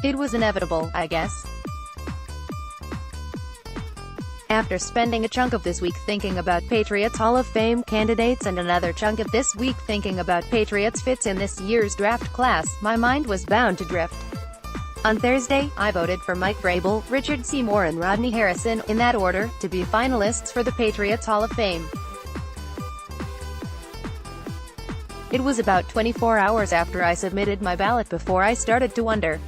It was inevitable, I guess. After spending a chunk of this week thinking about Patriots Hall of Fame candidates and another chunk of this week thinking about Patriots fits in this year's draft class, my mind was bound to drift. On Thursday, I voted for Mike Vrabel, Richard Seymour and Rodney Harrison, in that order, to be finalists for the Patriots Hall of Fame. It was about 24 hours after I submitted my ballot before I started to wonder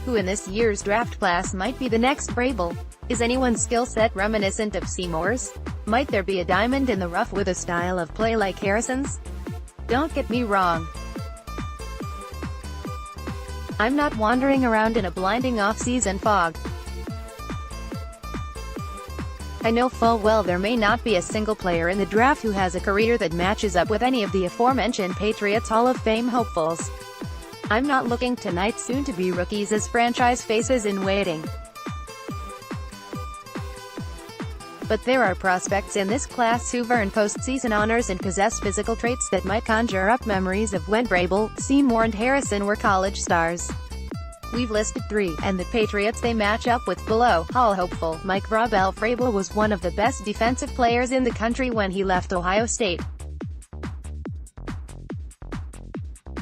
who in this year's draft class might be the next Vrabel. Is anyone's skill set reminiscent of Seymour's? Might there be a diamond in the rough with a style of play like Harrison's? Don't get me wrong. I'm not wandering around in a blinding off-season fog. I know full well there may not be a single player in the draft who has a career that matches up with any of the aforementioned Patriots Hall of Fame hopefuls. I'm not looking to knight soon-to-be rookies as franchise faces in waiting. But there are prospects in this class who've earned postseason honors and possess physical traits that might conjure up memories of when Vrabel, Seymour and Harrison were college stars. We've listed 3, and the Patriots they match up with below. Hall hopeful, Mike Vrabel. Vrabel was one of the best defensive players in the country when he left Ohio State.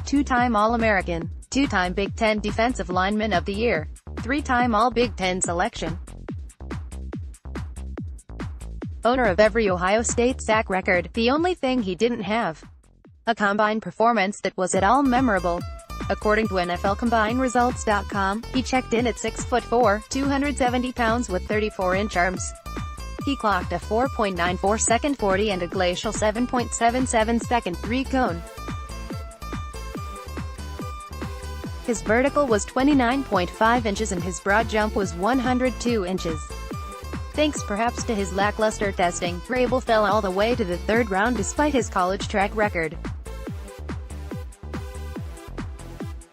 Two-time All-American, 2-time Big Ten Defensive Lineman of the Year, 3-time All-Big Ten selection. Owner of every Ohio State sack record, the only thing he didn't have: a combine performance that was at all memorable. According to NFLCombineResults.com, he checked in at 6'4", 270 pounds with 34-inch arms. He clocked a 4.94 second 40 and a glacial 7.77 second 3 cone. His vertical was 29.5 inches and his broad jump was 102 inches. Thanks perhaps to his lackluster testing, Vrabel fell all the way to the 3rd round despite his college track record.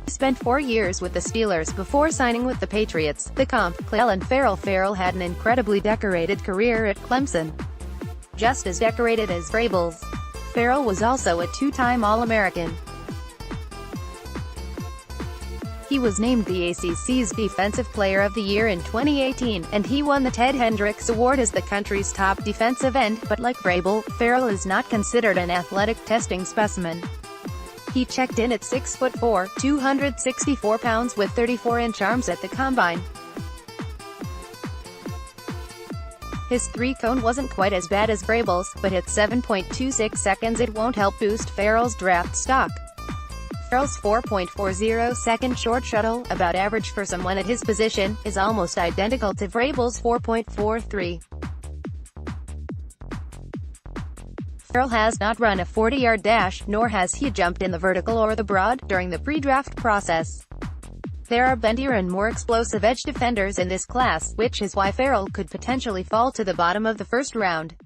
He spent 4 years with the Steelers before signing with the Patriots. The comp, Clelin Ferrell. Ferrell had an incredibly decorated career at Clemson. Just as decorated as Vrabel's. Ferrell was also a 2-time All-American. He was named the ACC's Defensive Player of the Year in 2018, and he won the Ted Hendricks Award as the country's top defensive end, but like Vrabel, Ferrell is not considered an athletic testing specimen. He checked in at 6'4", 264 pounds with 34-inch arms at the combine. His 3-cone wasn't quite as bad as Vrabel's, but at 7.26 seconds it won't help boost Ferrell's draft stock. Ferrell's 4.40 second short shuttle, about average for someone at his position, is almost identical to Vrabel's 4.43. Ferrell has not run a 40-yard dash, nor has he jumped in the vertical or the broad, during the pre-draft process. There are bendier and more explosive edge defenders in this class, which is why Ferrell could potentially fall to the bottom of the 1st round.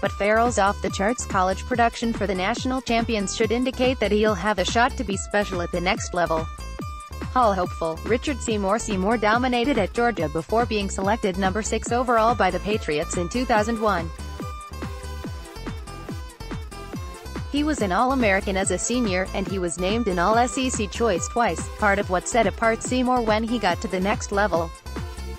But Ferrell's off-the-charts college production for the national champions should indicate that he'll have a shot to be special at the next level. Hall hopeful, Richard Seymour. Seymour dominated at Georgia before being selected number 6 overall by the Patriots in 2001. He was an All-American as a senior, and he was named an All-SEC choice twice, part of what set apart Seymour when he got to the next level.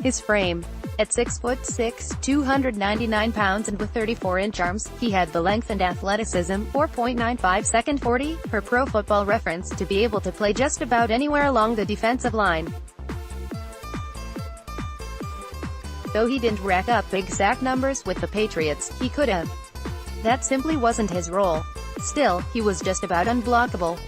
His frame. At 6'6", 299 pounds and with 34-inch arms, he had the length and athleticism, 4.95 second 40, per Pro Football Reference, to be able to play just about anywhere along the defensive line. Though he didn't rack up big sack numbers with the Patriots, he could have. That simply wasn't his role. Still, he was just about unblockable.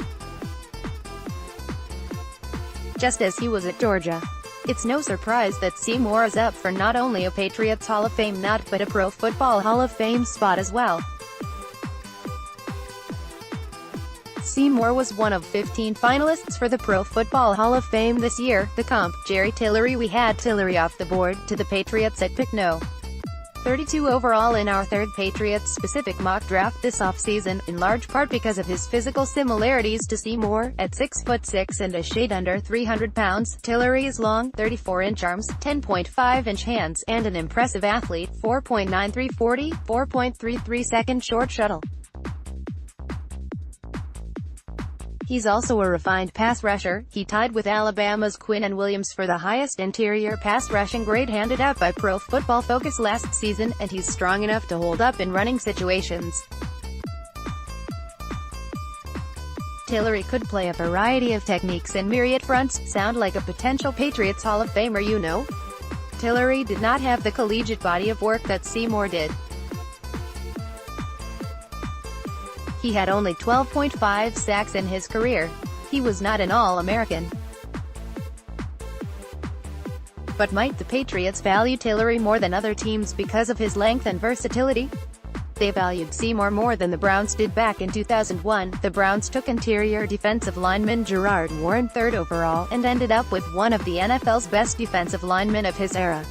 Just as he was at Georgia. It's no surprise that Seymour is up for not only a Patriots Hall of Fame nod but a Pro Football Hall of Fame spot as well. Seymour was one of 15 finalists for the Pro Football Hall of Fame this year. The comp, Jerry Tillery. We had Tillery off the board, to the Patriots at pick no. 32 overall in our 3rd Patriots-specific mock draft this offseason, in large part because of his physical similarities to Seymour. At 6'6" and a shade under 300 pounds, Tillery is long, 34-inch arms, 10.5-inch hands, and an impressive athlete, 4.93 40, 4.33 second short shuttle. He's also a refined pass rusher. He tied with Alabama's Quinn Williams for the highest interior pass rushing grade handed out by Pro Football Focus last season, and he's strong enough to hold up in running situations. Tillery could play a variety of techniques and myriad fronts. Sound like a potential Patriots Hall of Famer, you know? Tillery did not have the collegiate body of work that Seymour did. He had only 12.5 sacks in his career. He was not an All-American. But might the Patriots value Tillery more than other teams because of his length and versatility? They valued Seymour more than the Browns did back in 2001. The Browns took interior defensive lineman Gerard Warren 3rd overall, and ended up with one of the NFL's best defensive linemen of his era.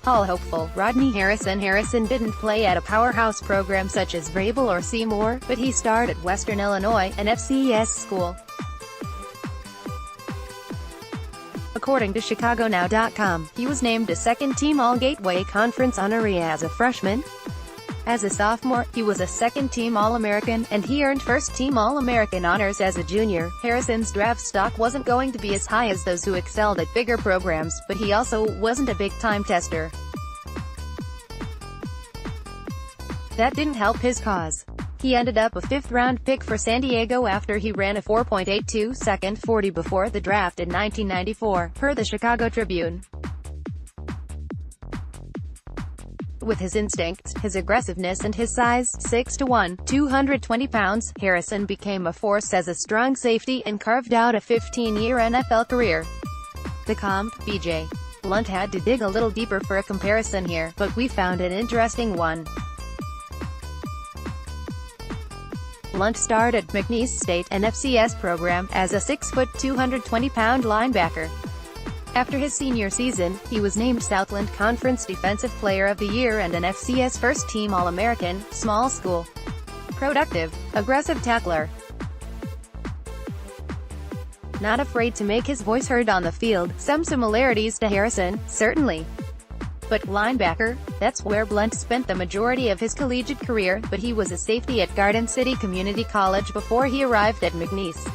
Hall hopeful Rodney Harrison. Harrison didn't play at a powerhouse program such as Vrabel or Seymour, but he starred at Western Illinois, an FCS school. According to ChicagoNow.com, he was named a second-team All-Gateway Conference honoree as a freshman. As a sophomore, he was a second-team All-American, and he earned first-team All-American honors as a junior. Harrison's draft stock wasn't going to be as high as those who excelled at bigger programs, but he also wasn't a big-time tester. That didn't help his cause. He ended up a 5th-round pick for San Diego after he ran a 4.82 second 40 before the draft in 1994, per the Chicago Tribune. With his instincts, his aggressiveness and his size, 6'1", 220 pounds, Harrison became a force as a strong safety and carved out a 15-year NFL career. The comp, B.J. Blunt had to dig a little deeper for a comparison here, but we found an interesting one. Blunt starred at McNeese State, an FCS program, as a 6', 220-pound linebacker. After his senior season, he was named Southland Conference Defensive Player of the Year and an FCS first-team All-American. Small school. Productive. Aggressive tackler. Not afraid to make his voice heard on the field. Some similarities to Harrison, certainly. But linebacker? That's where Blunt spent the majority of his collegiate career, but he was a safety at Garden City Community College before he arrived at McNeese.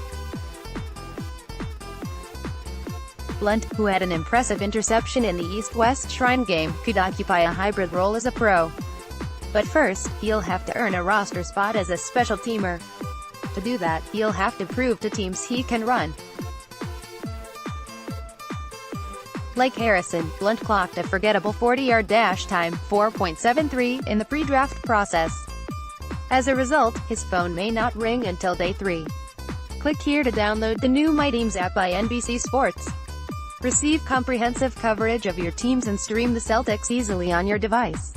Blunt, who had an impressive interception in the East-West Shrine game, could occupy a hybrid role as a pro. But first, he'll have to earn a roster spot as a special teamer. To do that, he'll have to prove to teams he can run. Like Harrison, Blunt clocked a forgettable 40-yard dash time, 4.73, in the pre-draft process. As a result, his phone may not ring until day 3. Click here to download the new My Teams app by NBC Sports. Receive comprehensive coverage of your teams and stream the Celtics easily on your device.